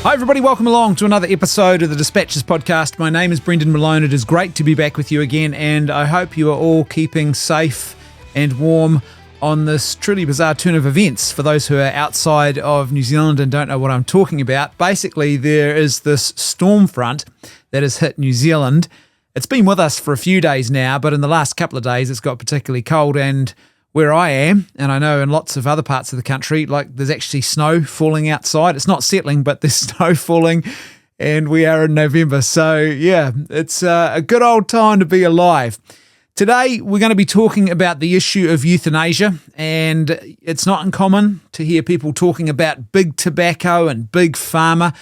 Hi everybody, welcome along to another episode of the Dispatches podcast. My name is Brendan Malone. It is great to be back with you again, and I hope you are all keeping safe and warm on this truly bizarre turn of events. For those who are outside of New Zealand and don't know what I'm talking about, basically there is this storm front that has hit New Zealand. It's been with us for a few days now, but in the last couple of days it's got particularly cold, and where I am, and I know in lots of other parts of the country, like there's actually snow falling outside. It's not settling, but there's snow falling, and we are in November. So yeah, it's a good old time to be alive. Today, we're going to be talking about the issue of euthanasia, and it's not uncommon to hear people talking about big tobacco and big pharma.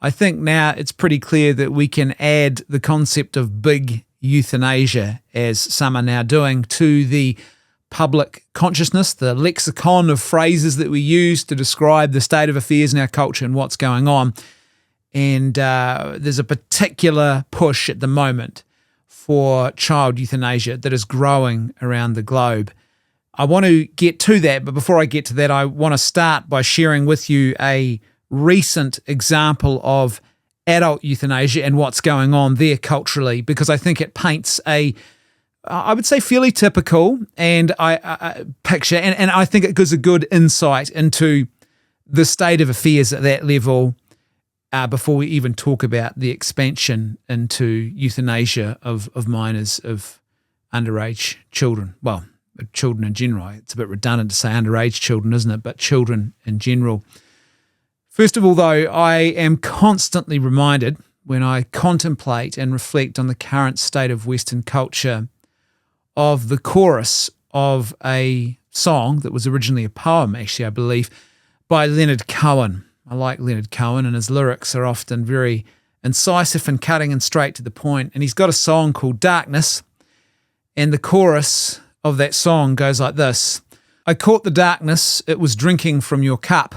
I think now it's pretty clear that we can add the concept of big euthanasia, as some are now doing, to the public consciousness, the lexicon of phrases that we use to describe the state of affairs in our culture and what's going on. And there's a particular push at the moment for child euthanasia that is growing around the globe. I want to get to that, but before I get to that, I want to start by sharing with you a recent example of adult euthanasia and what's going on there culturally, because I think it paints I would say fairly typical and I picture, and I think it gives a good insight into the state of affairs at that level before we even talk about the expansion into euthanasia of minors, of underage children. Well, children in general. It's a bit redundant to say underage children, isn't it? But children in general. First of all, though, I am constantly reminded when I contemplate and reflect on the current state of Western culture of the chorus of a song that was originally a poem, actually, I believe, by Leonard Cohen. I like Leonard Cohen, and his lyrics are often very incisive and cutting and straight to the point. And he's got a song called Darkness, and the chorus of that song goes like this. I caught the darkness, it was drinking from your cup.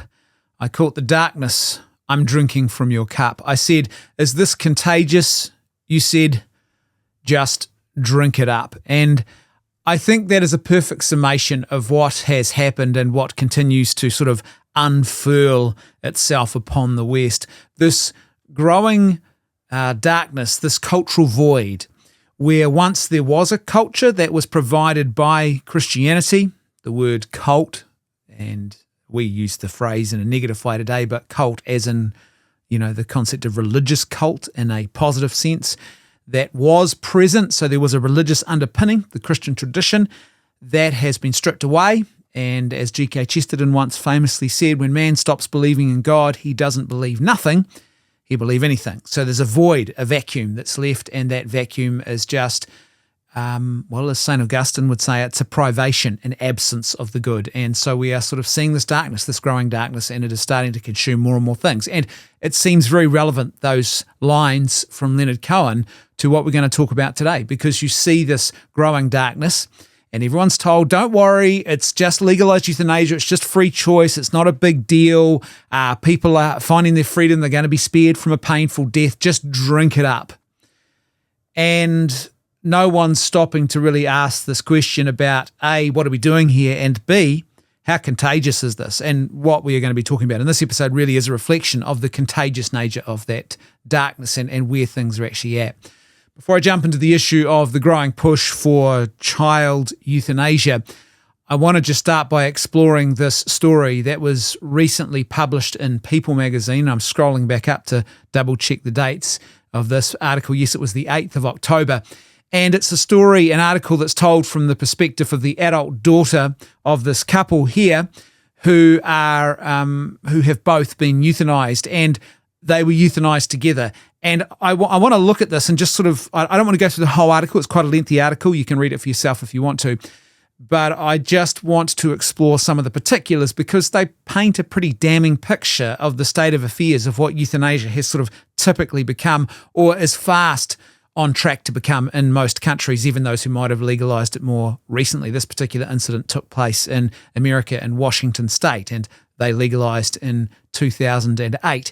I caught the darkness, I'm drinking from your cup. I said, is this contagious? You said, just drink it up. And I think that is a perfect summation of what has happened and what continues to sort of unfurl itself upon the West. This growing darkness, this cultural void, where once there was a culture that was provided by Christianity, the word cult, and we use the phrase in a negative way today, but cult as in, the concept of religious cult in a positive sense, that was present. So there was a religious underpinning, the Christian tradition, that has been stripped away. And as G.K. Chesterton once famously said, when man stops believing in God, he doesn't believe nothing, he believes anything. So there's a void, a vacuum that's left, and that vacuum is just, as St. Augustine would say, it's a privation, an absence of the good. And so we are sort of seeing this darkness, this growing darkness, and it is starting to consume more and more things. And it seems very relevant, those lines from Leonard Cohen, to what we're going to talk about today, because you see this growing darkness and everyone's told, don't worry, it's just legalized euthanasia, it's just free choice, it's not a big deal, people are finding their freedom, they're going to be spared from a painful death, just drink it up. And no one's stopping to really ask this question about A, what are we doing here, and B, how contagious is this? And what we are going to be talking about in this episode really is a reflection of the contagious nature of that darkness and where things are actually at. Before I jump into the issue of the growing push for child euthanasia, I want to just start by exploring this story that was recently published in People magazine. I'm scrolling back up to double check the dates of this article. Yes, it was the 8th of October. And it's a story, an article that's told from the perspective of the adult daughter of this couple here who have both been euthanized, and they were euthanized together. And I want to look at this and just sort of, I don't want to go through the whole article. It's quite a lengthy article. You can read it for yourself if you want to. But I just want to explore some of the particulars because they paint a pretty damning picture of the state of affairs of what euthanasia has sort of typically become, or is fast on track to become in most countries, even those who might have legalized it more recently. This particular incident took place in America, in Washington state, and they legalized in 2008.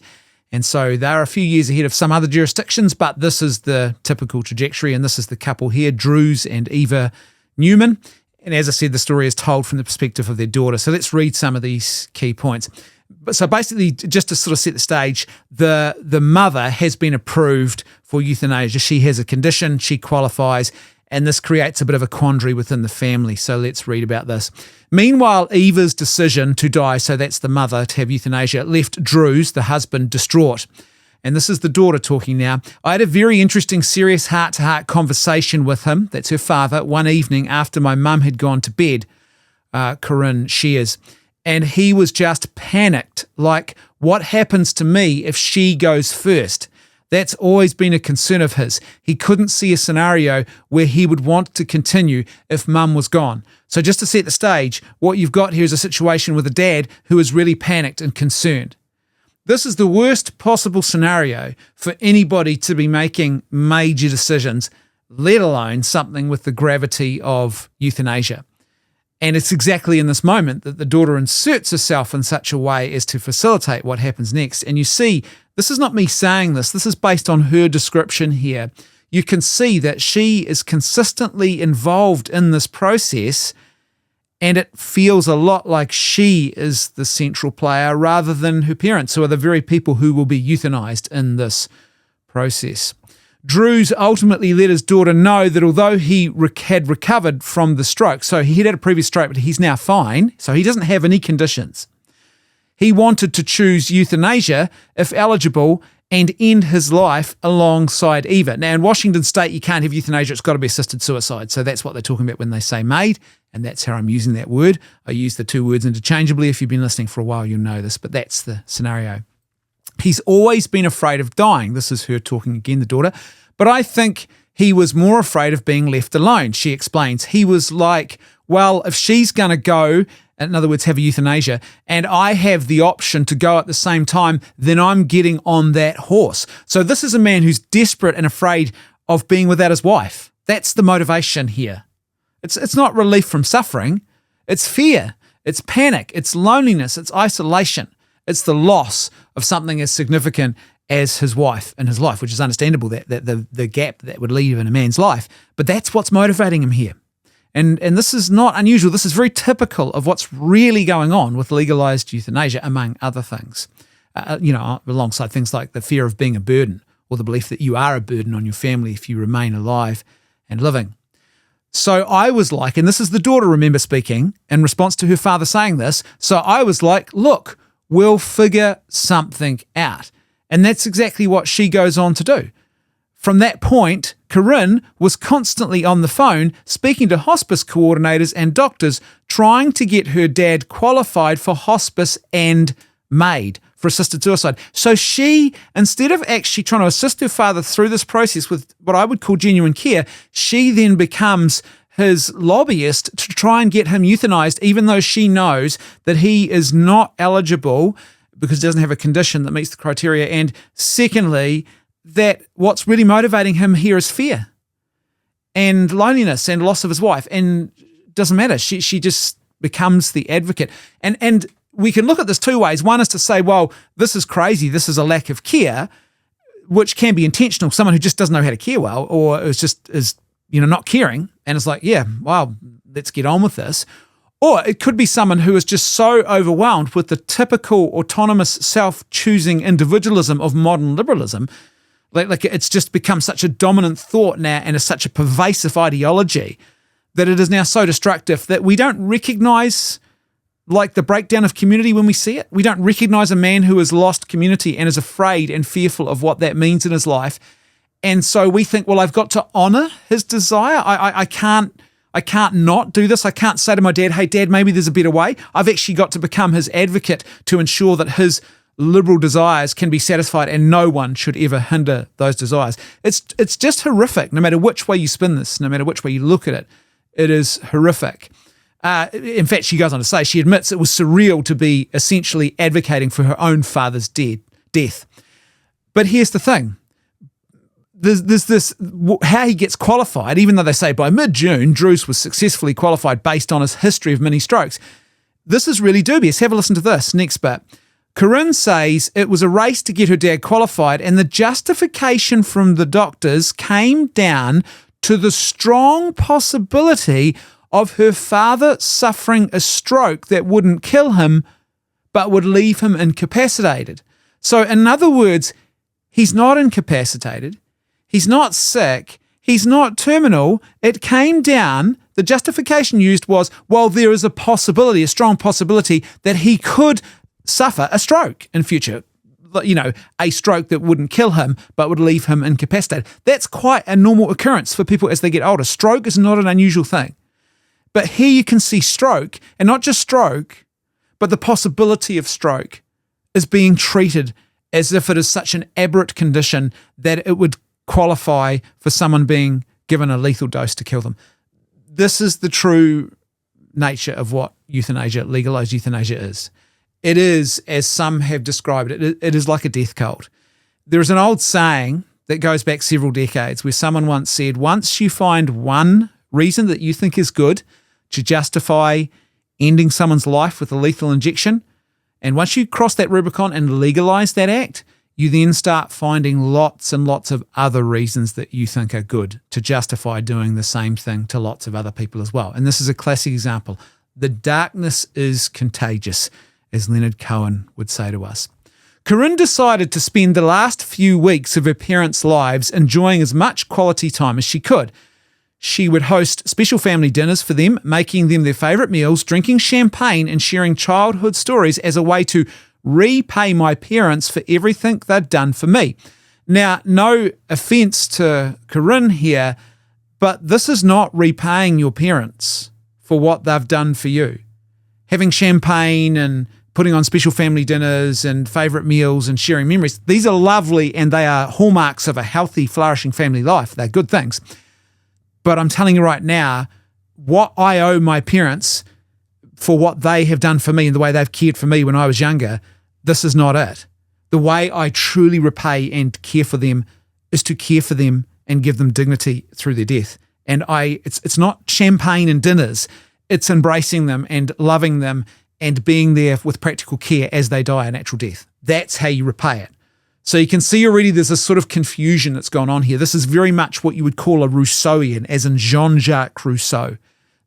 And so they're a few years ahead of some other jurisdictions, but this is the typical trajectory, and this is the couple here, Drews and Eva Newman. And as I said, the story is told from the perspective of their daughter. So let's read some of these key points. So basically, just to sort of set the stage, the mother has been approved for euthanasia. She has a condition, she qualifies, and this creates a bit of a quandary within the family. So let's read about this. Meanwhile, Eva's decision to die, so that's the mother, to have euthanasia, left Drews, the husband, distraught. And this is the daughter talking now. I had a very interesting, serious heart-to-heart conversation with him, that's her father, one evening after my mum had gone to bed, Corinne shares. And he was just panicked, like, what happens to me if she goes first? That's always been a concern of his. He couldn't see a scenario where he would want to continue if mum was gone. So just to set the stage, what you've got here is a situation with a dad who is really panicked and concerned. This is the worst possible scenario for anybody to be making major decisions, let alone something with the gravity of euthanasia. And it's exactly in this moment that the daughter inserts herself in such a way as to facilitate what happens next. And you see, this is not me saying this is based on her description here. You can see that she is consistently involved in this process, and it feels a lot like she is the central player rather than her parents, who are the very people who will be euthanized in this process. Drews ultimately let his daughter know that although he had recovered from the stroke, so he had a previous stroke, but he's now fine, so he doesn't have any conditions. He wanted to choose euthanasia, if eligible, and end his life alongside Eva. Now, in Washington State, you can't have euthanasia, it's got to be assisted suicide. So that's what they're talking about when they say MAID, and that's how I'm using that word. I use the two words interchangeably. If you've been listening for a while, you'll know this, but that's the scenario. He's always been afraid of dying. This is her talking again, the daughter. But I think he was more afraid of being left alone, she explains. He was like, well, if she's going to go, in other words, have a euthanasia, and I have the option to go at the same time, then I'm getting on that horse. So this is a man who's desperate and afraid of being without his wife. That's the motivation here. It's not relief from suffering. It's fear. It's panic. It's loneliness. It's isolation. It's the loss of something as significant as his wife in his life, which is understandable, that the gap that would leave in a man's life. But that's what's motivating him here. And this is not unusual. This is very typical of what's really going on with legalized euthanasia, among other things. Alongside things like the fear of being a burden, or the belief that you are a burden on your family if you remain alive and living. So I was like, and this is the daughter, remember, speaking in response to her father saying this. So I was like, look, we'll figure something out. And that's exactly what she goes on to do. From that point, Corinne was constantly on the phone speaking to hospice coordinators and doctors, trying to get her dad qualified for hospice and MAID, for assisted suicide. So she, instead of actually trying to assist her father through this process with what I would call genuine care, she then becomes his lobbyist to try and get him euthanized, even though she knows that he is not eligible because he doesn't have a condition that meets the criteria. And secondly, that what's really motivating him here is fear and loneliness and loss of his wife. And it doesn't matter. She just becomes the advocate. And we can look at this two ways. One is to say, well, this is crazy. This is a lack of care, which can be intentional. Someone who just doesn't know how to care well, or is not caring. And it's like, yeah, wow, let's get on with this. Or it could be someone who is just so overwhelmed with the typical autonomous self-choosing individualism of modern liberalism, like it's just become such a dominant thought now and is such a pervasive ideology that it is now so destructive that we don't recognize like the breakdown of community when we see it. We don't recognize a man who has lost community and is afraid and fearful of what that means in his life. And so we think, well, I've got to honor his desire. I can't not do this. I can't say to my dad, hey, Dad, maybe there's a better way. I've actually got to become his advocate to ensure that his liberal desires can be satisfied and no one should ever hinder those desires. It's just horrific, no matter which way you spin this, no matter which way you look at it. It is horrific. In fact, she goes on to say, she admits it was surreal to be essentially advocating for her own father's death. But here's the thing. There's this, how he gets qualified, even though they say by mid-June, Drews was successfully qualified based on his history of mini strokes. This is really dubious. Have a listen to this next bit. Corinne says it was a race to get her dad qualified, and the justification from the doctors came down to the strong possibility of her father suffering a stroke that wouldn't kill him, but would leave him incapacitated. So in other words, he's not incapacitated, he's not sick, he's not terminal. It came down, the justification used was, well, there is a possibility, a strong possibility that he could suffer a stroke in future. A stroke that wouldn't kill him, but would leave him incapacitated. That's quite a normal occurrence for people as they get older. Stroke is not an unusual thing. But here you can see stroke, and not just stroke, but the possibility of stroke is being treated as if it is such an aberrant condition that it would qualify for someone being given a lethal dose to kill them. This is the true nature of what euthanasia, legalized euthanasia is. It is, as some have described it, it is like a death cult. There is an old saying that goes back several decades where someone once said, once you find one reason that you think is good to justify ending someone's life with a lethal injection, and once you cross that Rubicon and legalize that act, you then start finding lots and lots of other reasons that you think are good to justify doing the same thing to lots of other people as well. And this is a classic example. The darkness is contagious, as Leonard Cohen would say to us. Corinne decided to spend the last few weeks of her parents' lives enjoying as much quality time as she could. She would host special family dinners for them, making them their favourite meals, drinking champagne and sharing childhood stories as a way to repay my parents for everything they'd done for me. Now, no offence to Corinne here, but this is not repaying your parents for what they've done for you. Having champagne and putting on special family dinners and favourite meals and sharing memories, these are lovely and they are hallmarks of a healthy, flourishing family life. They're good things. But I'm telling you right now, what I owe my parents for what they have done for me and the way they've cared for me when I was younger, this is not it. The way I truly repay and care for them is to care for them and give them dignity through their death. And it's not champagne and dinners. It's embracing them and loving them and being there with practical care as they die a natural death. That's how you repay it. So you can see already there's a sort of confusion that's gone on here. This is very much what you would call a Rousseauian, as in Jean-Jacques Rousseau,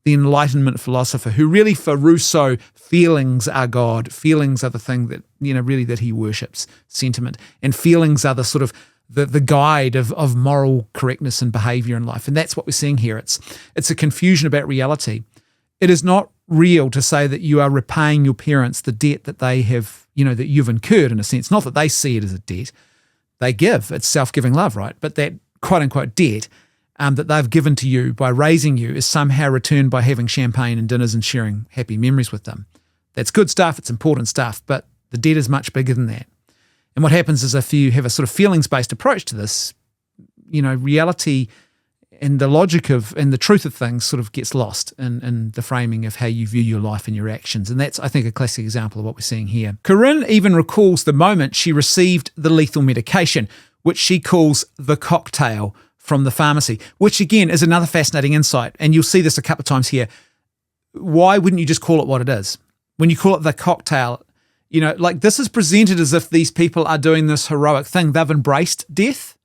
the Enlightenment philosopher, who really for Rousseau, feelings are God. Feelings are the thing that, really that he worships, sentiment. And feelings are the sort of the guide of moral correctness and behavior in life. And that's what we're seeing here. It's a confusion about reality. It is not real to say that you are repaying your parents the debt that they have, that you've incurred in a sense. Not that they see it as a debt. They give. It's self-giving love, right? But that quote-unquote debt that they've given to you by raising you is somehow returned by having champagne and dinners and sharing happy memories with them. That's good stuff. It's important stuff. But the debt is much bigger than that. And what happens is if you have a sort of feelings-based approach to this, reality and the logic of and the truth of things sort of gets lost in the framing of how you view your life and your actions. And that's, I think, a classic example of what we're seeing here. Corinne even recalls the moment she received the lethal medication, which she calls the cocktail from the pharmacy, which again is another fascinating insight. And you'll see this a couple of times here. Why wouldn't you just call it what it is? When you call it the cocktail, this is presented as if these people are doing this heroic thing. They've embraced death.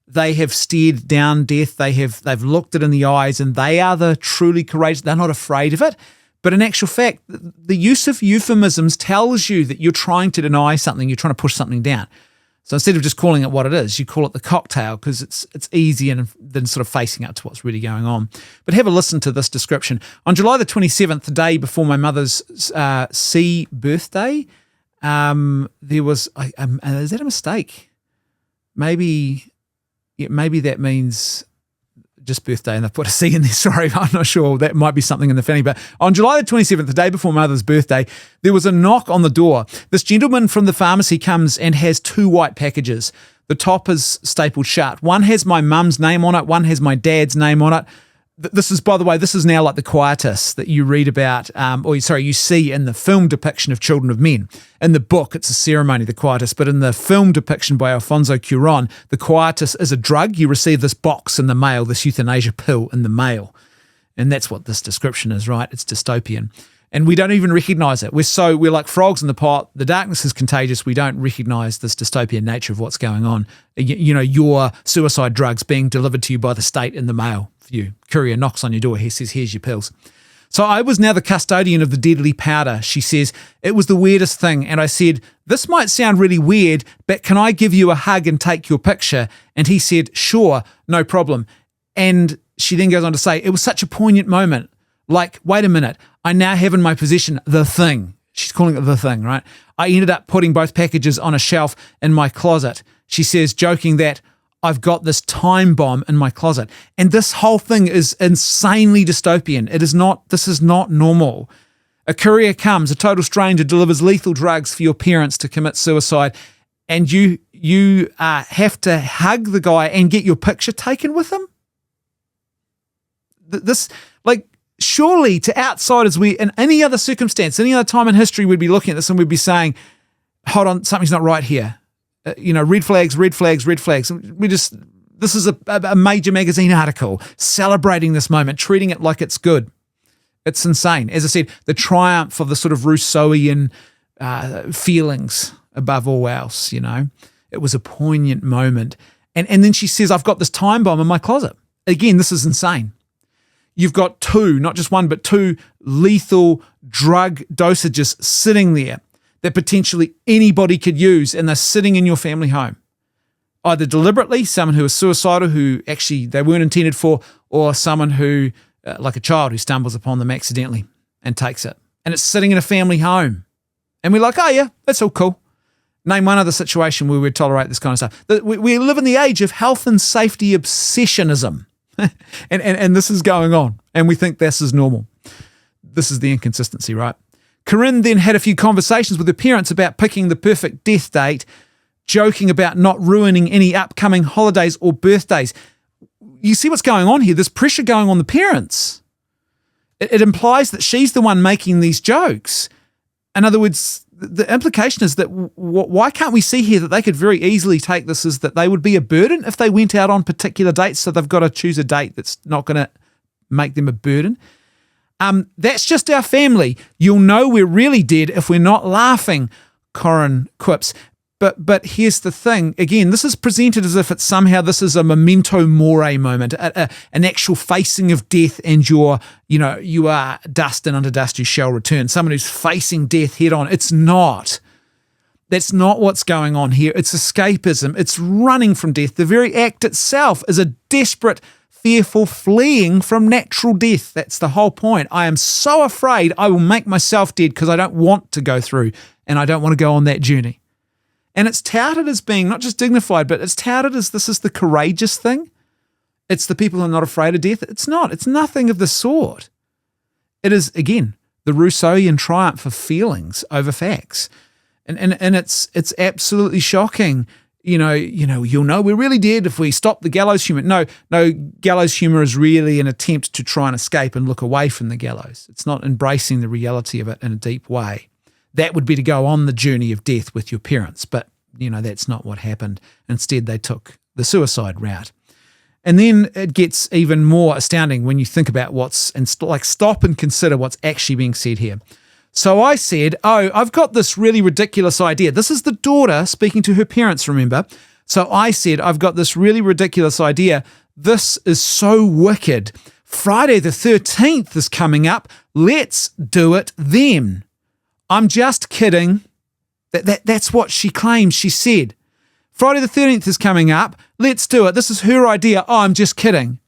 They have stared down death. They've looked it in the eyes, and they are the truly courageous. They're not afraid of it. But in actual fact, the use of euphemisms tells you that you're trying to deny something. You're trying to push something down. So instead of just calling it what it is, you call it the cocktail because it's easier than sort of facing up to what's really going on. But have a listen to this description. On July the 27th, the day before my mother's C birthday, there was is that a mistake? Maybe that means just birthday and they've put a C in there. Sorry, I'm not sure. That might be something in the family. But on July the 27th, the day before mother's birthday, there was a knock on the door. This gentleman from the pharmacy comes and has two white packages. The top is stapled shut. One has my mum's name on it. One has my dad's name on it. This is, by the way, this is now like the quietus that you read about, you see in the film depiction of Children of Men. In the book, it's a ceremony, the quietus, but in the film depiction by Alfonso Cuarón, the quietus is a drug. You receive this box in the mail, this euthanasia pill in the mail. And that's what this description is, right? It's dystopian. And we don't even recognize it. We're like frogs in the pot. The darkness is contagious. We don't recognize this dystopian nature of what's going on. Your suicide drugs being delivered to you by the state in the mail. You courier knocks on your door, he says, here's your pills. So I was now the custodian of the deadly powder, she says. It was the weirdest thing. And I said, this might sound really weird, but can I give you a hug and take your picture? And he said, sure, no problem. And she then goes on to say, it was such a poignant moment. Like, wait a minute, I now have in my possession the thing. She's calling it the thing, right? I ended up putting both packages on a shelf in my closet. She says, joking that I've got this time bomb in my closet. And this whole thing is insanely dystopian. This is not normal. A courier comes, a total stranger delivers lethal drugs for your parents to commit suicide, and you have to hug the guy and get your picture taken with him? Surely to outsiders, we in any other circumstance, any other time in history, we'd be looking at this and we'd be saying, hold on, something's not right here. Red flags, red flags, red flags. This is a major magazine article celebrating this moment, treating it like it's good. It's insane. As I said, the triumph of the sort of Rousseauian feelings above all else, It was a poignant moment. And then she says, I've got this time bomb in my closet. Again, this is insane. You've got two, not just one, but two lethal drug dosages sitting there that potentially anybody could use, and they're sitting in your family home. Either deliberately, someone who is suicidal, who actually they weren't intended for, or someone who, like a child who stumbles upon them accidentally and takes it. And it's sitting in a family home. And we're like, oh yeah, that's all cool. Name one other situation where we'd tolerate this kind of stuff. We live in the age of health and safety obsessionism. and this is going on, and we think this is normal. This is the inconsistency, right? Corinne then had a few conversations with her parents about picking the perfect death date, joking about not ruining any upcoming holidays or birthdays. You see what's going on here? There's pressure going on the parents. It implies that she's the one making these jokes. In other words, the implication is that why can't we see here that they could very easily take this as that they would be a burden if they went out on particular dates, so they've got to choose a date that's not going to make them a burden. That's just our family. You'll know we're really dead if we're not laughing, Corinne quips. But here's the thing. Again, this is presented as if this is a memento mori moment, an actual facing of death, and you are dust, and unto dust you shall return. Someone who's facing death head on. It's not. That's not what's going on here. It's escapism. It's running from death. The very act itself is a desperate, fearful fleeing from natural death. That's the whole point. I am so afraid I will make myself dead because I don't want to go through, and I don't want to go on that journey. And it's touted as being not just dignified, but it's touted as this is the courageous thing. It's the people who are not afraid of death. It's not. It's nothing of the sort. It is, again, the Rousseauian triumph of feelings over facts. And it's absolutely shocking. You'll know we're really dead if we stop the gallows humor. No, gallows humor is really an attempt to try and escape and look away from the gallows. It's not embracing the reality of it in a deep way. That would be to go on the journey of death with your parents, but that's not what happened. Instead, they took the suicide route. And then it gets even more astounding when you think about stop and consider what's actually being said here. So I said, I've got this really ridiculous idea. This is the daughter speaking to her parents, remember? So I said, I've got this really ridiculous idea. This is so wicked. Friday the 13th is coming up. Let's do it then. I'm just kidding. That's what she claims she said. Friday the 13th is coming up. Let's do it. This is her idea. Oh, I'm just kidding.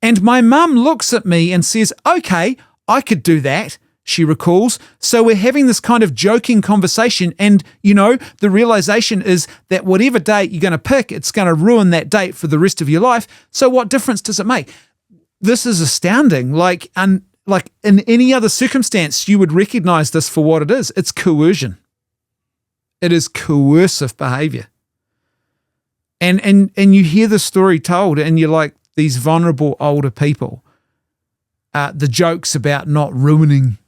And my mum looks at me and says, okay, I could do that, she recalls. So we're having this kind of joking conversation. And, the realization is that whatever date you're going to pick, it's going to ruin that date for the rest of your life. So what difference does it make? This is astounding. Like in any other circumstance, you would recognize this for what it is. It's coercion. It is coercive behavior. And you hear the story told, and you're like, these vulnerable older people, the jokes about not ruining,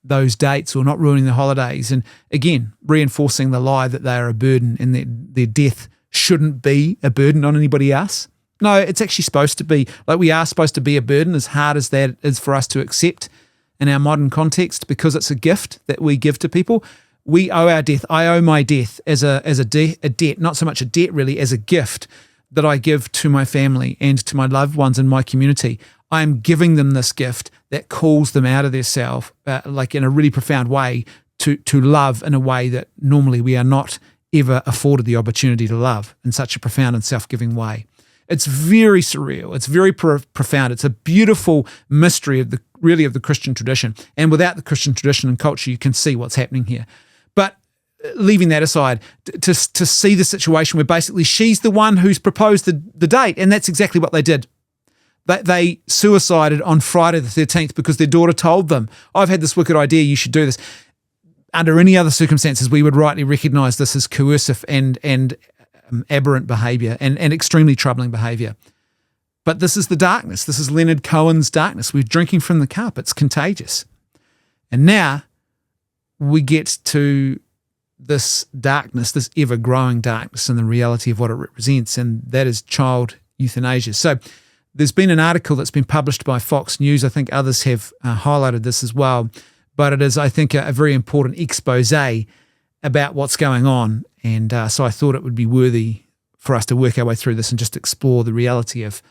those dates or not ruining the holidays. And again, reinforcing the lie that they are a burden and that their death shouldn't be a burden on anybody else. No, it's actually supposed to be, we are supposed to be a burden, as hard as that is for us to accept in our modern context, because it's a gift that we give to people. We owe our death. I owe my death as a debt, not so much a debt really, as a gift that I give to my family and to my loved ones in my community. I am giving them this gift that calls them out of their self, like in a really profound way, to love in a way that normally we are not ever afforded the opportunity to love in such a profound and self-giving way. It's very surreal. It's very profound. It's a beautiful mystery of the Christian tradition. And without the Christian tradition and culture, you can see what's happening here. But leaving that aside, to see the situation where basically she's the one who's proposed the date, and that's exactly what they did. They suicided on Friday the 13th because their daughter told them, I've had this wicked idea, you should do this. Under any other circumstances, we would rightly recognise this as coercive and aberrant behaviour and extremely troubling behaviour. But this is the darkness. This is Leonard Cohen's darkness. We're drinking from the cup. It's contagious. And now we get to this darkness, this ever-growing darkness, and the reality of what it represents, and that is child euthanasia. So there's been an article that's been published by Fox News. I think others have highlighted this as well. But it is, I think, a very important expose about what's going on. And so I thought it would be worthy for us to work our way through this and just explore the reality of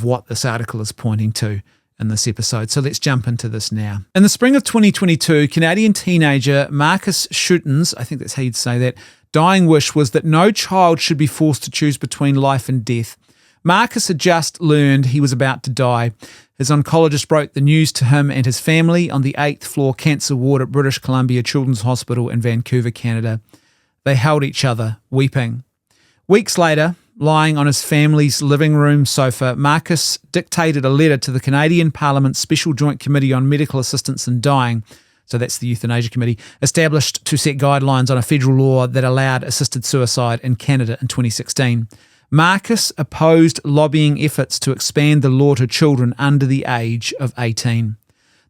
what this article is pointing to in this episode. So let's jump into this now. In the spring of 2022, Canadian teenager Marcus Schutten's, I think that's how you'd say that, dying wish was that no child should be forced to choose between life and death. Marcus had just learned he was about to die. His oncologist broke the news to him and his family on the 8th floor cancer ward at British Columbia Children's Hospital in Vancouver, Canada. They held each other, weeping. Weeks later, lying on his family's living room sofa, Marcus dictated a letter to the Canadian Parliament's Special Joint Committee on Medical Assistance in Dying, so that's the Euthanasia Committee, established to set guidelines on a federal law that allowed assisted suicide in Canada in 2016. Marcus opposed lobbying efforts to expand the law to children under the age of 18.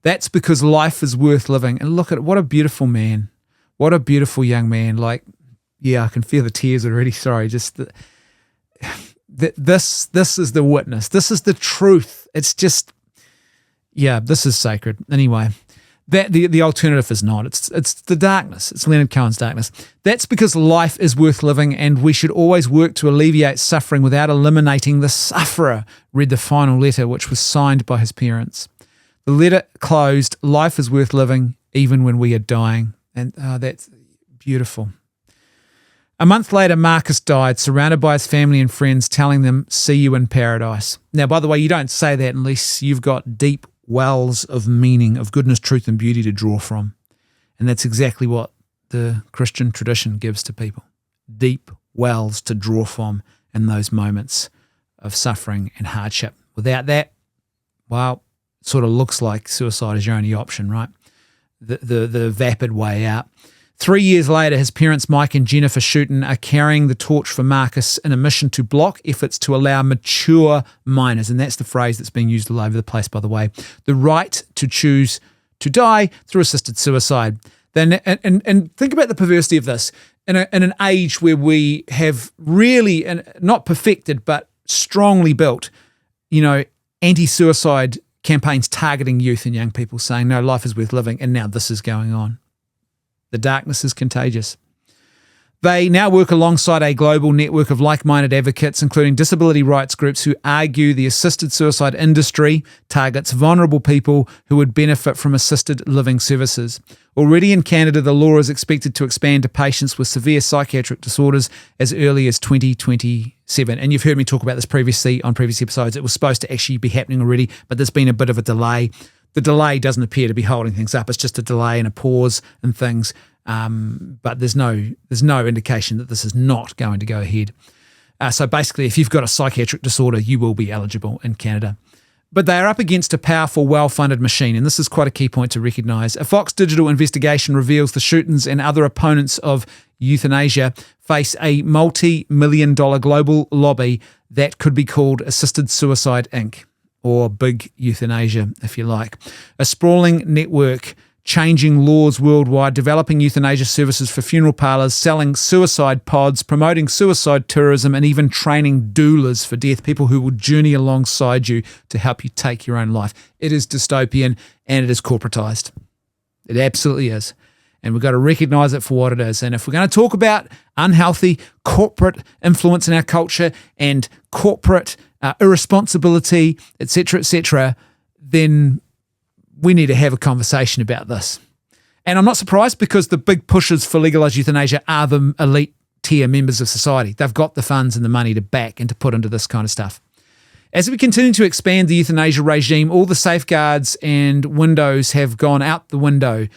That's because life is worth living. And look at what a beautiful man. What a beautiful young man. Like, yeah, I can feel the tears already. Sorry, just this is the witness. This is the truth. It's just, yeah, this is sacred. Anyway, that the alternative is not. It's the darkness. It's Leonard Cohen's darkness. That's because life is worth living and we should always work to alleviate suffering without eliminating the sufferer, read the final letter, which was signed by his parents. The letter closed, life is worth living even when we are dying. And that's beautiful. A month later, Marcus died, surrounded by his family and friends, telling them, see you in paradise. Now, by the way, you don't say that unless you've got deep wells of meaning, of goodness, truth, and beauty to draw from. And that's exactly what the Christian tradition gives to people. Deep wells to draw from in those moments of suffering and hardship. Without that, well, it sort of looks like suicide is your only option, right? The vapid way out. 3 years later, his parents, Mike and Jennifer Schutten, are carrying the torch for Marcus in a mission to block efforts to allow mature minors, and that's the phrase that's being used all over the place, by the way, the right to choose to die through assisted suicide. Then, and think about the perversity of this. In an age where we have really, not perfected, but strongly built, anti-suicide campaigns targeting youth and young people, saying, no, life is worth living, and now this is going on. The darkness is contagious. They now work alongside a global network of like-minded advocates, including disability rights groups, who argue the assisted suicide industry targets vulnerable people who would benefit from assisted living services. Already in Canada, the law is expected to expand to patients with severe psychiatric disorders as early as 2027. And you've heard me talk about this previously on previous episodes. It was supposed to actually be happening already, but there's been a bit of a delay. The delay doesn't appear to be holding things up. It's just a delay and a pause and things. But there's no indication that this is not going to go ahead. So basically, if you've got a psychiatric disorder, you will be eligible in Canada. But they are up against a powerful, well-funded machine, and this is quite a key point to recognise. A Fox Digital investigation reveals the Schuttens and other opponents of euthanasia face a multi-million-dollar global lobby that could be called Assisted Suicide Inc., or Big Euthanasia, if you like. A sprawling network changing laws worldwide, developing euthanasia services for funeral parlours, selling suicide pods, promoting suicide tourism, and even training doulas for death, people who will journey alongside you to help you take your own life. It is dystopian and it is corporatised. It absolutely is. And we've got to recognise it for what it is. And if we're going to talk about unhealthy corporate influence in our culture and corporate irresponsibility, etc., then we need to have a conversation about this. And I'm not surprised, because the big pushers for legalised euthanasia are the elite tier members of society. They've got the funds and the money to back and to put into this kind of stuff. As we continue to expand the euthanasia regime, all the safeguards and windows have gone out the window.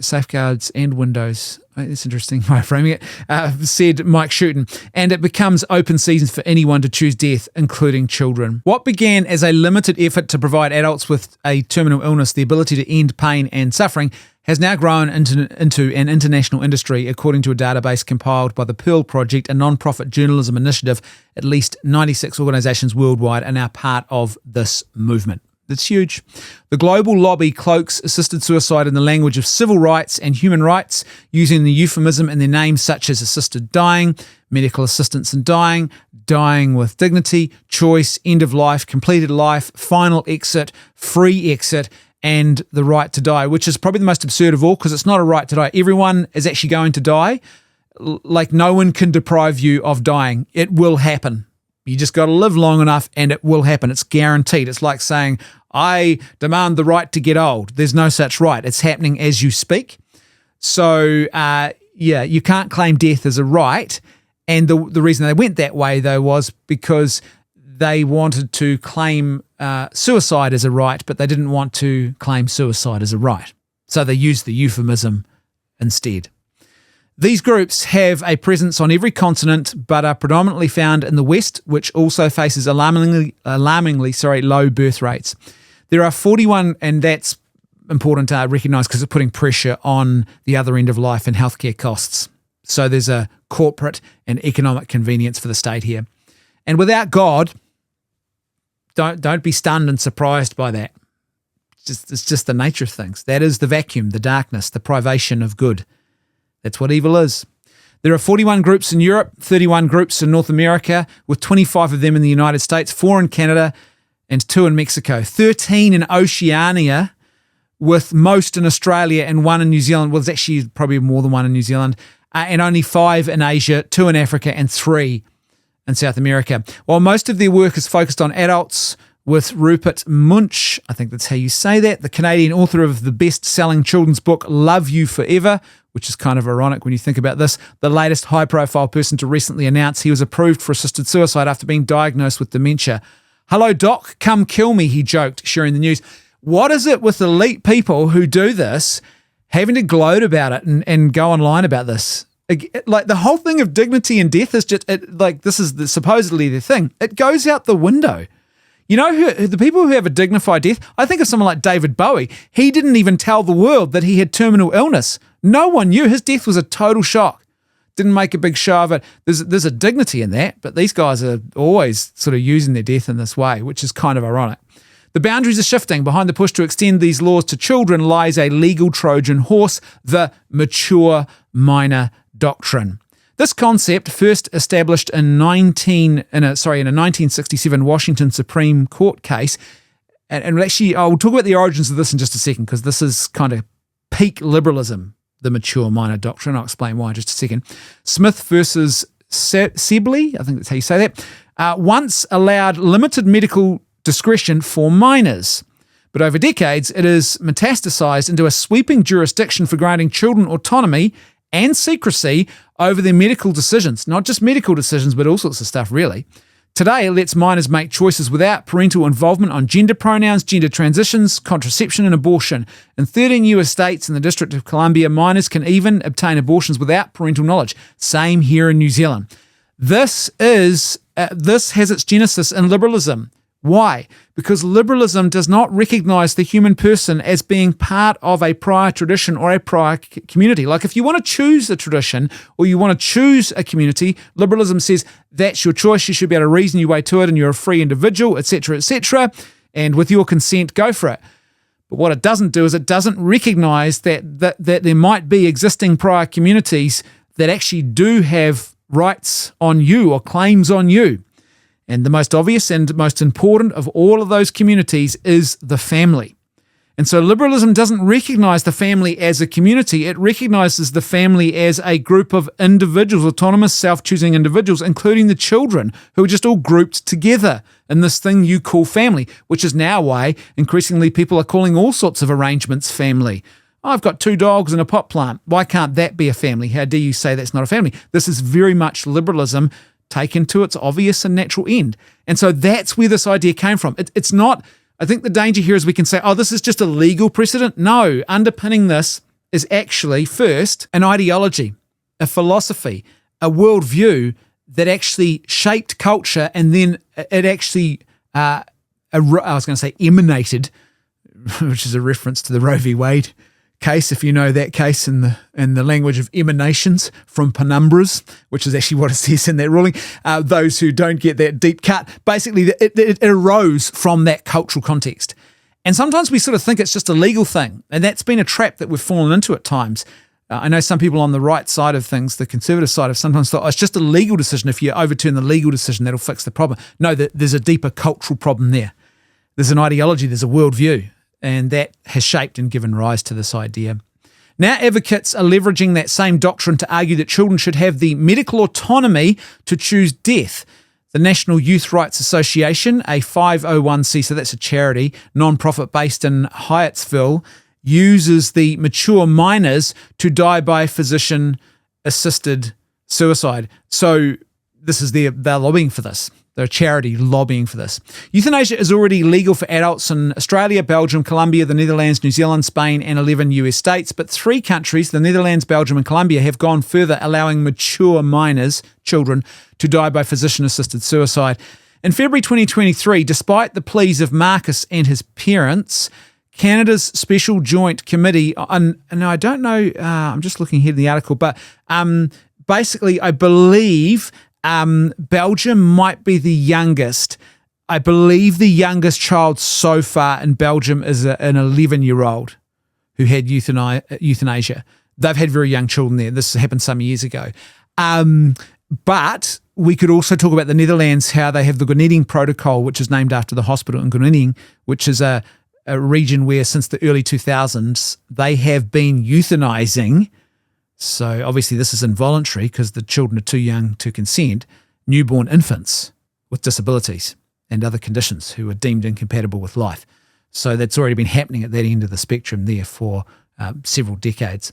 Safeguards and windows. It's interesting way of framing it, said Mike Shooten. And it becomes open season for anyone to choose death, including children. What began as a limited effort to provide adults with a terminal illness the ability to end pain and suffering has now grown into an international industry, according to a database compiled by the Pearl Project, a non-profit journalism initiative. At least 96 organisations worldwide are now part of this movement. That's huge. The global lobby cloaks assisted suicide in the language of civil rights and human rights, using the euphemism in their names such as assisted dying, medical assistance in dying, dying with dignity, choice, end of life, completed life, final exit, free exit, and the right to die, which is probably the most absurd of all, because it's not a right to die. Everyone is actually going to die. Like, no one can deprive you of dying. It will happen. You just got to live long enough and it will happen. It's guaranteed. It's like saying, I demand the right to get old. There's no such right. It's happening as you speak. So, you can't claim death as a right. And the reason they went that way, though, was because they wanted to claim suicide as a right, but they didn't want to claim suicide as a right. So they used the euphemism instead. These groups have a presence on every continent, but are predominantly found in the West, which also faces alarmingly low birth rates. There are 41, and that's important to recognise because it's putting pressure on the other end of life and healthcare costs. So there's a corporate and economic convenience for the state here. And without God, don't be stunned and surprised by that. It's just the nature of things. That is the vacuum, the darkness, the privation of good. That's what evil is. There are 41 groups in Europe, 31 groups in North America, with 25 of them in the United States, 4 in Canada, and 2 in Mexico, 13 in Oceania, with most in Australia and 1 in New Zealand. Well, there's actually probably more than 1 in New Zealand, and only 5 in Asia, 2 in Africa, and 3 in South America. While most of their work is focused on adults, with Rupert Munch, I think that's how you say that, the Canadian author of the best-selling children's book Love You Forever, which is kind of ironic when you think about this, the latest high-profile person to recently announce he was approved for assisted suicide after being diagnosed with dementia. Hello, Doc, come kill me, he joked, sharing the news. What is it with elite people who do this having to gloat about it and go online about this? Like, the whole thing of dignity and death is just, this is supposedly the thing. It goes out the window. You know, the people who have a dignified death, I think of someone like David Bowie. He didn't even tell the world that he had terminal illness. No one knew. His death was a total shock. Didn't make a big show of it. There's a dignity in that, but these guys are always sort of using their death in this way, which is kind of ironic. The boundaries are shifting. Behind the push to extend these laws to children lies a legal Trojan horse, the mature minor doctrine. This concept, first established in a 1967 Washington Supreme Court case, and actually I'll talk about the origins of this in just a second, because this is kind of peak liberalism, the mature minor doctrine. I'll explain why in just a second. Smith versus Sibley, I think that's how you say that, once allowed limited medical discretion for minors. But over decades, it has metastasized into a sweeping jurisdiction for granting children autonomy and secrecy over their medical decisions. Not just medical decisions, but all sorts of stuff, really. Today, it lets minors make choices without parental involvement on gender pronouns, gender transitions, contraception, and abortion. In 13 US states and the District of Columbia, minors can even obtain abortions without parental knowledge. Same here in New Zealand. This has its genesis in liberalism. Why? Because liberalism does not recognize the human person as being part of a prior tradition or a prior community. Like, if you want to choose a tradition or you want to choose a community, liberalism says that's your choice. You should be able to reason your way to it, and you're a free individual, etc., etc. And with your consent, go for it. But what it doesn't do is it doesn't recognize that there might be existing prior communities that actually do have rights on you or claims on you. And the most obvious and most important of all of those communities is the family. And so liberalism doesn't recognize the family as a community. It recognizes the family as a group of individuals, autonomous, self-choosing individuals, including the children, who are just all grouped together in this thing you call family, which is now why increasingly people are calling all sorts of arrangements family. I've got 2 dogs and a pot plant. Why can't that be a family? How dare you say that's not a family? This is very much liberalism taken to its obvious and natural end. And so that's where this idea came from. It's not... I think the danger here is we can say, oh, this is just a legal precedent. No, underpinning this is actually first an ideology, a philosophy, a worldview that actually shaped culture, and then it actually, emanated, which is a reference to the Roe v. Wade case, if you know that case in the language of emanations from penumbras, which is actually what it says in that ruling. Those who don't get that deep cut, basically it arose from that cultural context. And sometimes we sort of think it's just a legal thing, and that's been a trap that we've fallen into at times. I know some people on the right side of things, the conservative side, have sometimes thought, oh, it's just a legal decision. If you overturn the legal decision, that'll fix the problem. No, there's a deeper cultural problem there. There's an ideology, there's a worldview, and that has shaped and given rise to this idea. Now advocates are leveraging that same doctrine to argue that children should have the medical autonomy to choose death. The National Youth Rights Association, a 501c, so that's a charity, non-profit based in Hyattsville, uses the mature minors to die by physician-assisted suicide. So this is they're lobbying for this. They're a charity lobbying for this. Euthanasia is already legal for adults in Australia, Belgium, Colombia, the Netherlands, New Zealand, Spain, and 11 US states. But 3 countries, the Netherlands, Belgium, and Colombia, have gone further, allowing mature minors, children, to die by physician-assisted suicide. In February 2023, despite the pleas of Marcus and his parents, Canada's Special Joint Committee, and I don't know, I'm just looking here in the article, but basically I believe Belgium might be the youngest. I believe the youngest child so far in Belgium is an 11-year-old who had euthanasia. They've had very young children there. This happened some years ago. But we could also talk about the Netherlands, how they have the Groningen Protocol, which is named after the hospital in Groningen, which is a region where since the early 2000s they have been euthanizing. So obviously this is involuntary because the children are too young to consent, newborn infants with disabilities and other conditions who are deemed incompatible with life. So that's already been happening at that end of the spectrum there for several decades.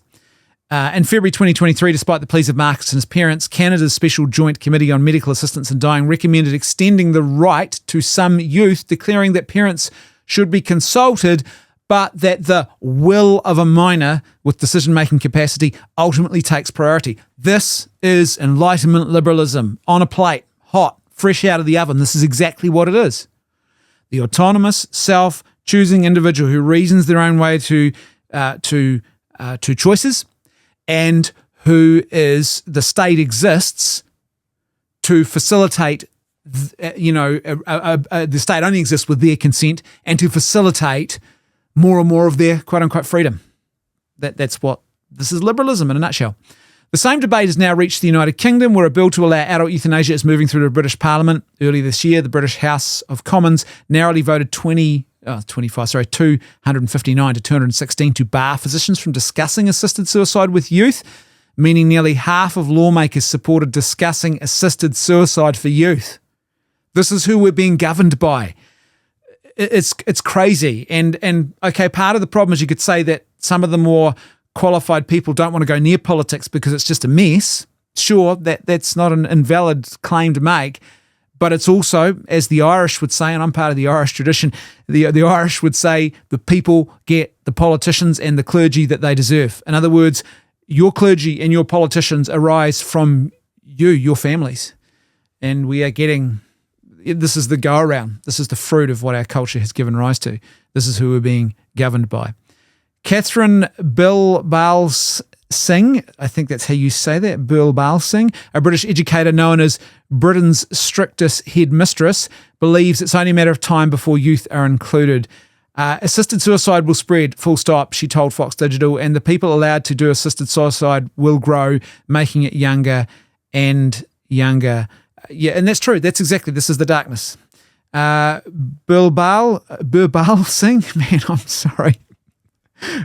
In February 2023, despite the pleas of Marcus and his parents, Canada's Special Joint Committee on Medical Assistance in Dying recommended extending the right to some youth, declaring that parents should be consulted, but that the will of a minor with decision-making capacity ultimately takes priority. This is Enlightenment liberalism on a plate, hot, fresh out of the oven. This is exactly what it is. The autonomous, self-choosing individual who reasons their own way to choices, and who is the state exists to facilitate. The state only exists with their consent and to facilitate more and more of their quote-unquote freedom. That's what this is liberalism in a nutshell. The same debate has now reached the United Kingdom, where a bill to allow adult euthanasia is moving through the British Parliament. Earlier this year, the British House of Commons narrowly voted 259 to 216 to bar physicians from discussing assisted suicide with youth, meaning nearly half of lawmakers supported discussing assisted suicide for youth. This is who we're being governed by. It's crazy. And okay, part of the problem is you could say that some of the more qualified people don't want to go near politics because it's just a mess. Sure, that's not an invalid claim to make, but it's also, as the Irish would say, and I'm part of the Irish tradition, the Irish would say the people get the politicians and the clergy that they deserve. In other words, your clergy and your politicians arise from you, your families. And we are getting... This is the go-around. This is the fruit of what our culture has given rise to. This is who we're being governed by. Catherine Bilbao-Singh, I think that's how you say that, Bilbao-Singh, a British educator known as Britain's strictest headmistress, believes it's only a matter of time before youth are included. Assisted suicide will spread, full stop, she told Fox Digital, and the people allowed to do assisted suicide will grow, making it younger and younger. Yeah, and that's true. That's exactly, this is the darkness. Bilbao Singh, man, I'm sorry.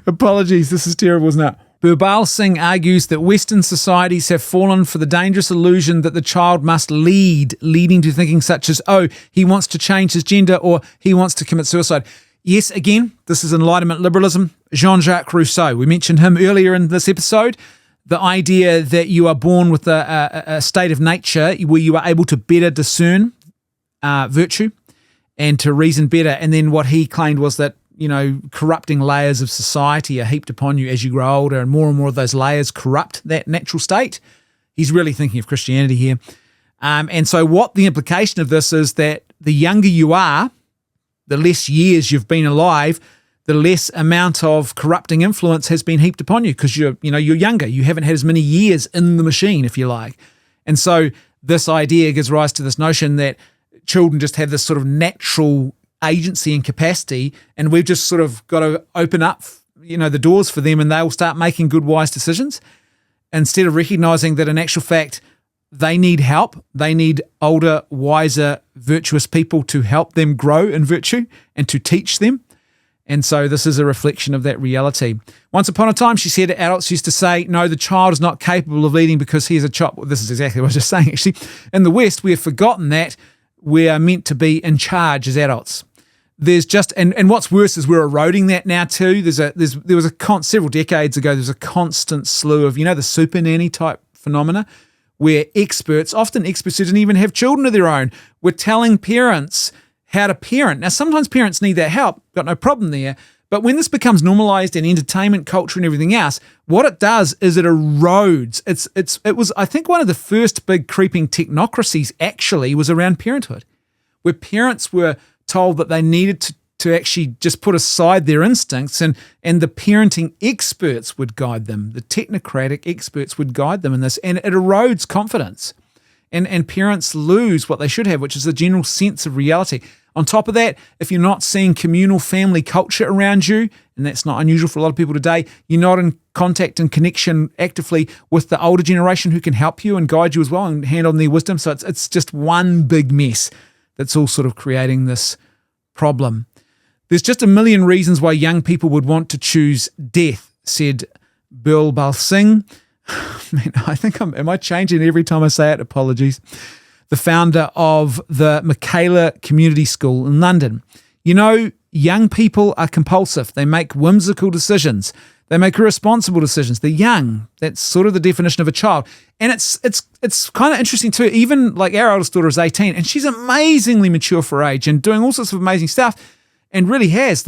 Apologies, this is terrible, isn't it? Birbal Singh argues that Western societies have fallen for the dangerous illusion that the child must lead, leading to thinking such as, oh, he wants to change his gender or he wants to commit suicide. Yes, again, this is Enlightenment liberalism. Jean-Jacques Rousseau, we mentioned him earlier in this episode. The idea that you are born with a state of nature where you are able to better discern virtue and to reason better. And then what he claimed was that, corrupting layers of society are heaped upon you as you grow older, and more of those layers corrupt that natural state. He's really thinking of Christianity here. And so what the implication of this is that the younger you are, the less years you've been alive, the less amount of corrupting influence has been heaped upon you because you're younger. You haven't had as many years in the machine, if you like. And so this idea gives rise to this notion that children just have this sort of natural agency and capacity, and we've just sort of got to open up, the doors for them, and they'll start making good, wise decisions instead of recognizing that in actual fact, they need help. They need older, wiser, virtuous people to help them grow in virtue and to teach them. And so this is a reflection of that reality. Once upon a time, she said, adults used to say, no, the child is not capable of leading because he is a child. Well, this is exactly what I was just saying, actually. In the West, we have forgotten that we are meant to be in charge as adults. There's just, and what's worse is we're eroding that now too. Several decades ago, there was a constant slew of, the super nanny type phenomena where often experts who didn't even have children of their own, were telling parents how to parent. Now, sometimes parents need that help, got no problem there. But when this becomes normalized in entertainment culture and everything else, what it does is it erodes. It was, I think, one of the first big creeping technocracies actually was around parenthood, where parents were told that they needed to actually just put aside their instincts and the parenting experts would guide them. The technocratic experts would guide them in this, and it erodes confidence. And parents lose what they should have, which is a general sense of reality. On top of that, if you're not seeing communal family culture around you, and that's not unusual for a lot of people today, you're not in contact and connection actively with the older generation who can help you and guide you as well and hand on their wisdom. So it's just one big mess that's all sort of creating this problem. There's just a million reasons why young people would want to choose death, said Birbal Singh. Man, I think am I changing every time I say it? Apologies. The founder of the Michaela Community School in London. Young people are compulsive. They make whimsical decisions. They make irresponsible decisions. They're young. That's sort of the definition of a child. And it's kind of interesting too. Even like our oldest daughter is 18 and she's amazingly mature for age and doing all sorts of amazing stuff and really has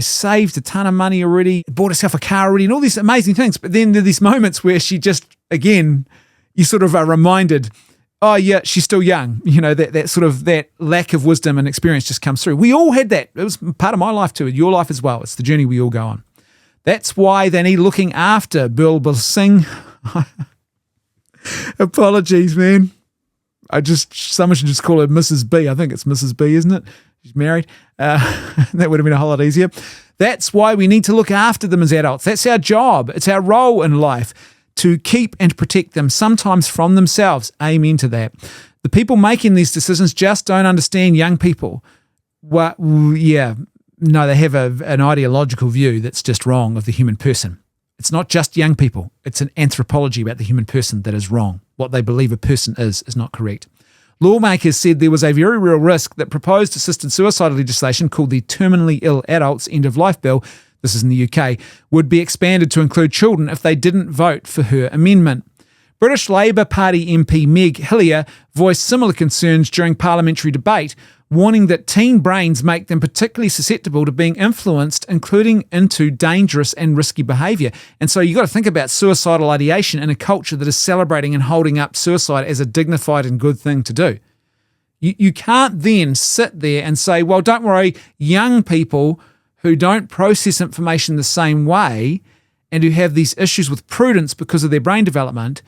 saved a ton of money already, bought herself a car already and all these amazing things. But then there are these moments where she just, again, you sort of are reminded, oh yeah, she's still young. That sort of that lack of wisdom and experience just comes through. We all had that. It was part of my life too, your life as well. It's the journey we all go on. That's why they need looking after. Birbal Singh. Apologies, man. Someone should just call her Mrs. B. I think it's Mrs. B, isn't it? She's married. That would have been a whole lot easier. That's why we need to look after them as adults. That's our job. It's our role in life to keep and protect them, sometimes from themselves. Amen to that. The people making these decisions just don't understand young people. No, they have an ideological view that's just wrong of the human person. It's not just young people. It's an anthropology about the human person that is wrong. What they believe a person is not correct. Lawmakers said there was a very real risk that proposed assisted suicide legislation called the Terminally Ill Adults End of Life Bill, this is in the UK, would be expanded to include children if they didn't vote for her amendment. British Labour Party MP Meg Hillier voiced similar concerns during parliamentary debate, warning that teen brains make them particularly susceptible to being influenced, including into dangerous and risky behaviour. And so you've got to think about suicidal ideation in a culture that is celebrating and holding up suicide as a dignified and good thing to do. You can't then sit there and say, well, don't worry, young people who don't process information the same way and who have these issues with prudence because of their brain development,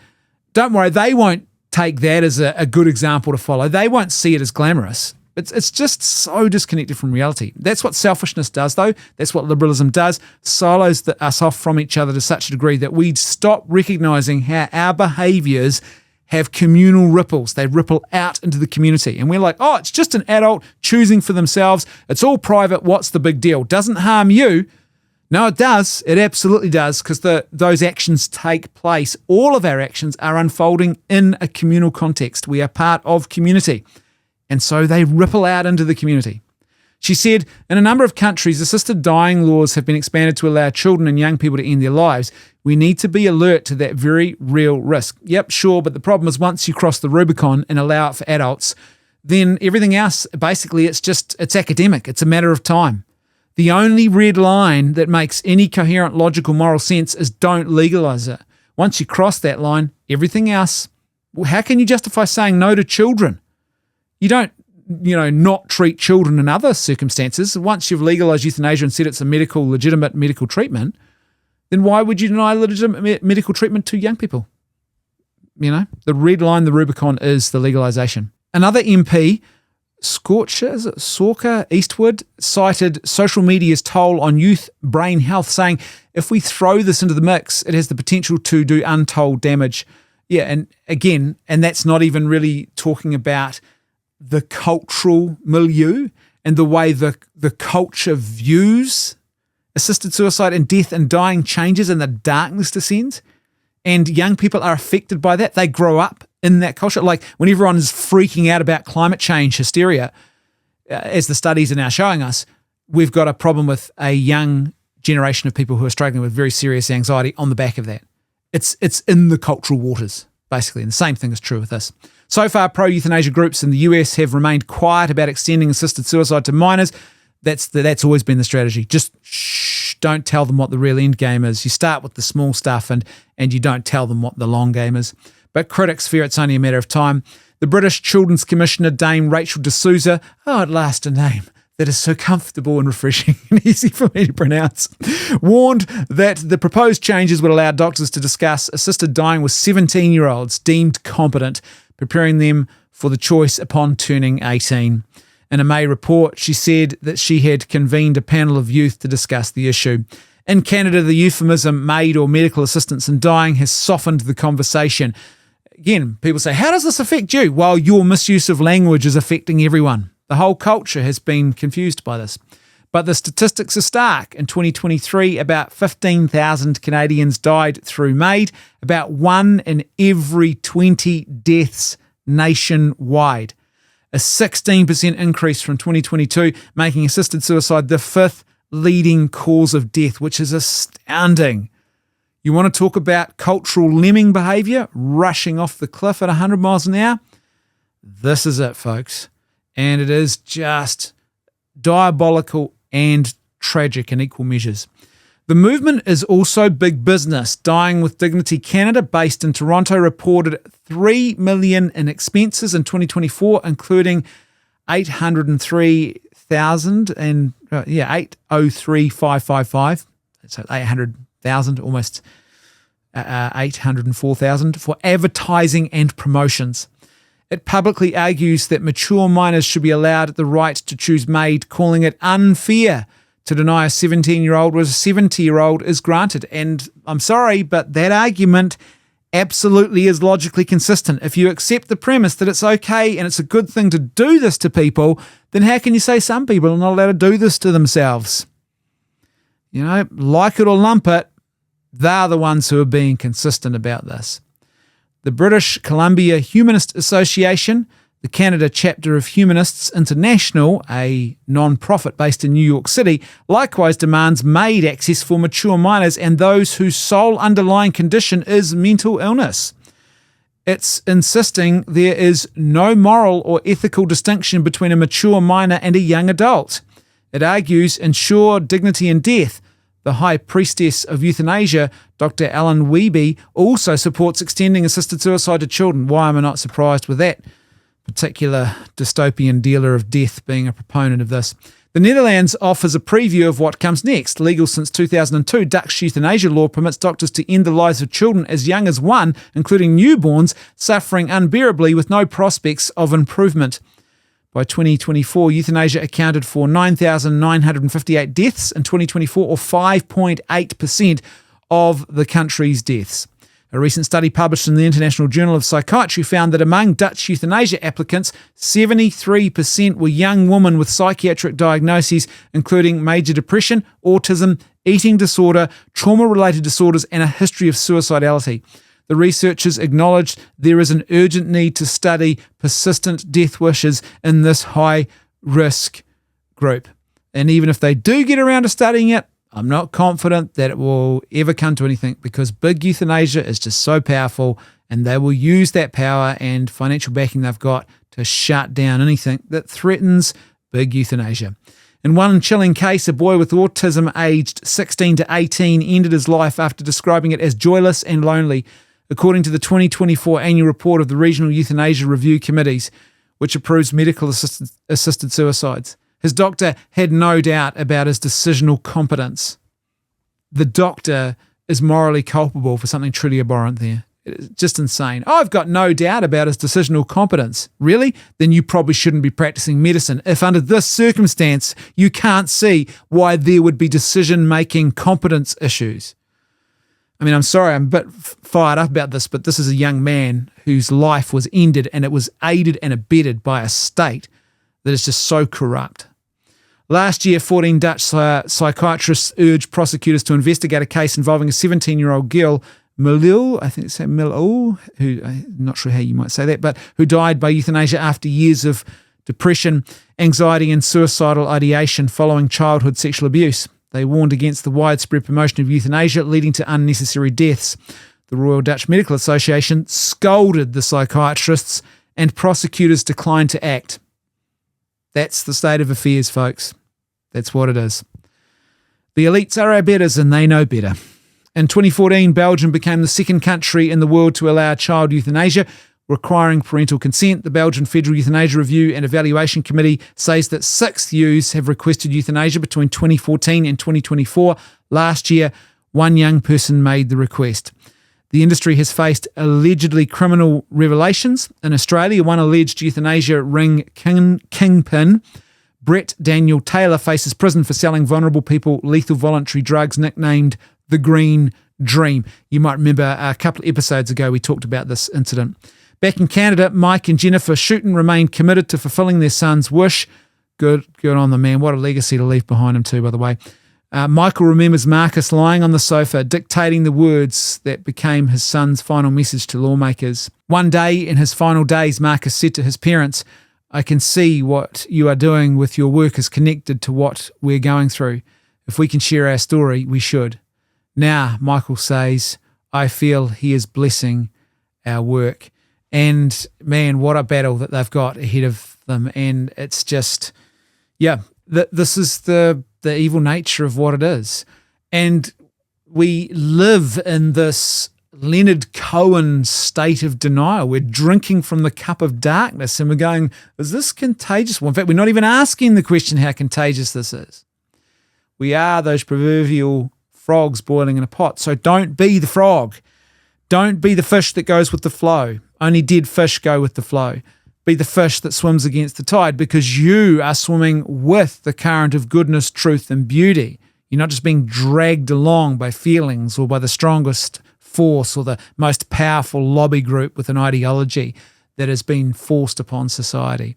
don't worry, they won't take that as a good example to follow. They won't see it as glamorous. It's just so disconnected from reality. That's what selfishness does, though. That's what liberalism does. Silos us off from each other to such a degree that we stop recognizing how our behaviors have communal ripples. They ripple out into the community. And we're like, oh, it's just an adult choosing for themselves. It's all private. What's the big deal? Doesn't harm you. No, it does. It absolutely does, because those actions take place. All of our actions are unfolding in a communal context. We are part of community, and so they ripple out into the community. She said, in a number of countries, assisted dying laws have been expanded to allow children and young people to end their lives. We need to be alert to that very real risk. Yep, sure, but the problem is once you cross the Rubicon and allow it for adults, then everything else, basically, it's academic. It's a matter of time. The only red line that makes any coherent, logical, moral sense is don't legalize it. Once you cross that line, everything else, well, how can you justify saying no to children? You don't, not treat children in other circumstances. Once you've legalized euthanasia and said it's a legitimate medical treatment, then why would you deny legitimate medical treatment to young people? The red line, the Rubicon, is the legalization. Another MP, Sawker Eastwood, cited social media's toll on youth brain health, saying if we throw this into the mix, it has the potential to do untold damage. Yeah, and that's not even really talking about the cultural milieu and the way the culture views assisted suicide and death and dying changes and the darkness descends. And young people are affected by that. They grow up in that culture. Like when everyone is freaking out about climate change hysteria, as the studies are now showing us, we've got a problem with a young generation of people who are struggling with very serious anxiety on the back of that. It's in the cultural waters, basically. And the same thing is true with this. So far, pro-euthanasia groups in the US have remained quiet about extending assisted suicide to minors. That's always been the strategy. Just don't tell them what the real end game is. You start with the small stuff and you don't tell them what the long game is. But critics fear it's only a matter of time. The British Children's Commissioner, Dame Rachel D'Souza, at last a name that is so comfortable and refreshing and easy for me to pronounce, warned that the proposed changes would allow doctors to discuss assisted dying with 17-year-olds deemed competent, preparing them for the choice upon turning 18. In a May report, she said that she had convened a panel of youth to discuss the issue. In Canada, the euphemism maid or medical assistance in dying has softened the conversation. Again, people say, how does this affect you? Well, your misuse of language is affecting everyone. The whole culture has been confused by this. But the statistics are stark. In 2023, about 15,000 Canadians died through MAID, about 1 in every 20 deaths nationwide. A 16% increase from 2022, making assisted suicide the 5th leading cause of death, which is astounding. You want to talk about cultural lemming behaviour, rushing off the cliff at 100 miles an hour? This is it, folks. And it is just diabolical and tragic in equal measures. The movement is also big business. Dying with Dignity Canada, based in Toronto, reported $3 million in expenses in 2024, including 803,555. So 800,000, almost 804,000 for advertising and promotions. It publicly argues that mature minors should be allowed the right to choose MAID, calling it unfair to deny a 17-year-old whereas a 70-year-old is granted. And I'm sorry, but that argument absolutely is logically consistent. If you accept the premise that it's okay and it's a good thing to do this to people, then how can you say some people are not allowed to do this to themselves? Like it or lump it, they're the ones who are being consistent about this. The British Columbia Humanist Association, the Canada chapter of Humanists International, a non-profit based in New York City, likewise demands MAID access for mature minors and those whose sole underlying condition is mental illness. It's insisting there is no moral or ethical distinction between a mature minor and a young adult. It argues ensure dignity in death. The High Priestess of Euthanasia, Dr. Alan Wiebe, also supports extending assisted suicide to children. Why am I not surprised with that particular dystopian dealer of death being a proponent of this? The Netherlands offers a preview of what comes next. Legal since 2002, Dutch euthanasia law permits doctors to end the lives of children as young as 1, including newborns, suffering unbearably with no prospects of improvement. By 2024, euthanasia accounted for 9,958 deaths in 2024, or 5.8% of the country's deaths. A recent study published in the International Journal of Psychiatry found that among Dutch euthanasia applicants, 73% were young women with psychiatric diagnoses, including major depression, autism, eating disorder, trauma-related disorders, and a history of suicidality. The researchers acknowledged there is an urgent need to study persistent death wishes in this high-risk group. And even if they do get around to studying it, I'm not confident that it will ever come to anything, because big euthanasia is just so powerful, and they will use that power and financial backing they've got to shut down anything that threatens big euthanasia. In one chilling case, a boy with autism aged 16 to 18 ended his life after describing it as joyless and lonely, according to the 2024 annual report of the Regional Euthanasia Review Committees, which approves medical assisted suicides. His doctor had no doubt about his decisional competence. The doctor is morally culpable for something truly abhorrent there. It's just insane. Oh, I've got no doubt about his decisional competence. Really? Then you probably shouldn't be practicing medicine if under this circumstance you can't see why there would be decision-making competence issues. I mean, I'm sorry, I'm a bit fired up about this, but this is a young man whose life was ended, and it was aided and abetted by a state that is just so corrupt. Last year, 14 Dutch psychiatrists urged prosecutors to investigate a case involving a 17-year-old girl, Milil, I think it's Milil, who, I'm not sure how you might say that, but who died by euthanasia after years of depression, anxiety, and suicidal ideation following childhood sexual abuse. They warned against the widespread promotion of euthanasia, leading to unnecessary deaths. The Royal Dutch Medical Association scolded the psychiatrists, and prosecutors declined to act. That's the state of affairs, folks. That's what it is. The elites are our betters, and they know better. In 2014, Belgium became the second country in the world to allow child euthanasia, requiring parental consent. The Belgian Federal Euthanasia Review and Evaluation Committee says that 6 youths have requested euthanasia between 2014 and 2024. Last year, one young person made the request. The industry has faced allegedly criminal revelations. In Australia, one alleged euthanasia ring kingpin, Brett Daniel Taylor, faces prison for selling vulnerable people lethal voluntary drugs nicknamed the Green Dream. You might remember a couple of episodes ago we talked about this incident. Back in Canada, Mike and Jennifer Shooten remain committed to fulfilling their son's wish. Good on them, man. What a legacy to leave behind him too, by the way. Michael remembers Marcus lying on the sofa, dictating the words that became his son's final message to lawmakers. One day in his final days, Marcus said to his parents, "I can see what you are doing with your work is connected to what we're going through. If we can share our story, we should." Now, Michael says, "I feel he is blessing our work." And man, what a battle that they've got ahead of them. And it's just, this is the evil nature of what it is. And we live in this Leonard Cohen state of denial. We're drinking from the cup of darkness, and we're going, is this contagious? Well, in fact, we're not even asking the question how contagious this is. We are those proverbial frogs boiling in a pot. So don't be the frog. Don't be the fish that goes with the flow. Only dead fish go with the flow. Be the fish that swims against the tide, because you are swimming with the current of goodness, truth, and beauty. You're not just being dragged along by feelings or by the strongest force or the most powerful lobby group with an ideology that has been forced upon society.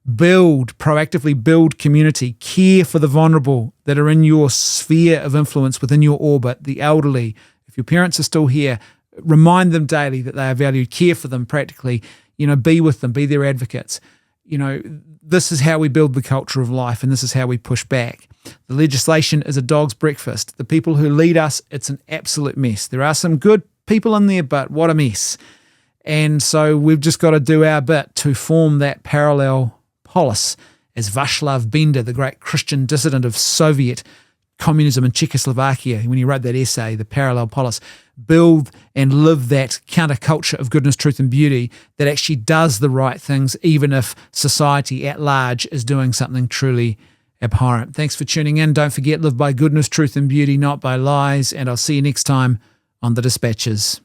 Proactively build community, care for the vulnerable that are in your sphere of influence, within your orbit, the elderly. If your parents are still here, remind them daily that they are valued, care for them practically, be with them, be their advocates. This is how we build the culture of life, and this is how we push back. The legislation is a dog's breakfast. The people who lead us, it's an absolute mess. There are some good people in there, but what a mess. And so we've just got to do our bit to form that parallel polis, as Václav Benda, the great Christian dissident of Soviet communism in Czechoslovakia, when he wrote that essay, The Parallel Polis, build and live that counterculture of goodness, truth, and beauty that actually does the right things, even if society at large is doing something truly abhorrent. Thanks for tuning in. Don't forget, live by goodness, truth, and beauty, not by lies. And I'll see you next time on The Dispatches.